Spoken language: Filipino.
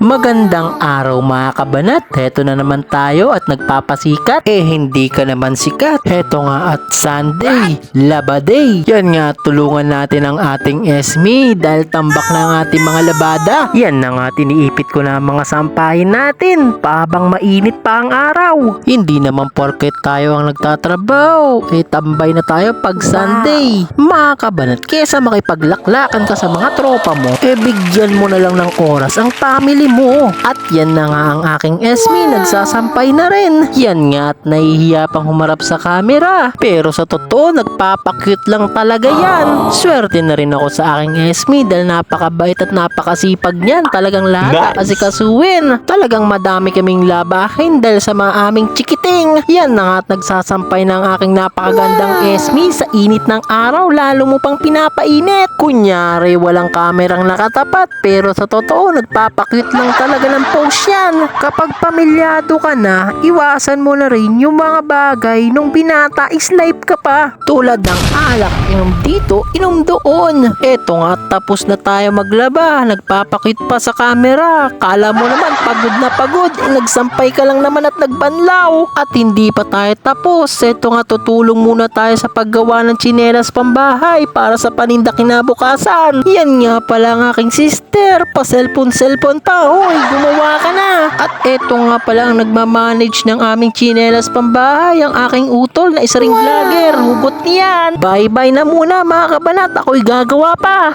Magandang araw mga kabanat. Heto na naman tayo at nagpapasikat. Hindi ka naman sikat. Heto nga at Sunday, Laba Day. Yan nga, tulungan natin ang ating Esme dahil tambak na ang ating mga labada. Yan na nga, tiniipit ko na ang mga sampahin natin pahabang mainit pa ang araw. Hindi naman porket tayo ang nagtatrabaho, tambay na tayo pag Sunday. Mga kabanat, kesa makipaglaklakan ka sa mga tropa mo, bigyan mo na lang ng oras ang family mo. At yan na nga ang aking Esme, nagsasampay na rin. Yan nga at nahihiya pang humarap sa camera. Pero sa totoo, nagpapakyut lang talaga yan. Swerte na rin ako sa aking Esme dahil napakabait at napakasipag niyan. Talagang lahat kasi kasuwin. Talagang madami kaming labahin dahil sa mga aming chikiting. Yan na nga at nagsasampay na ang aking napakagandang Esme sa init ng araw. Lalo mo pang pinapainit. Kunyari, walang kamerang nakatapat. Pero sa totoo, nagpapakyut lang talaga ng post yan. Kapag pamilyado ka na, iwasan mo na rin yung mga bagay nung binata is life ka pa. Tulad ng alak, inom dito, inom doon. Eto nga, tapos na tayo maglaba. Nagpapakyut pa sa camera. Kala mo naman pagod na pagod. Nagsampay ka lang naman at nagbanlaw. At hindi pa tayo tapos. Eto nga, tutulong muna tayo sa paggawa ng tsinelas pambahay para sa paninda kinabukasan. Yan nga pala ang aking sister. Pa-cellphone pa. Hoy, gumawa ka na. At eto nga pala ang nagmamanage ng aming tsinelas pambahay. Ang aking utol na isa ring vlogger. Hugot niyan. Bye-bye na muna mga kabanat. Ako'y gagawa pa.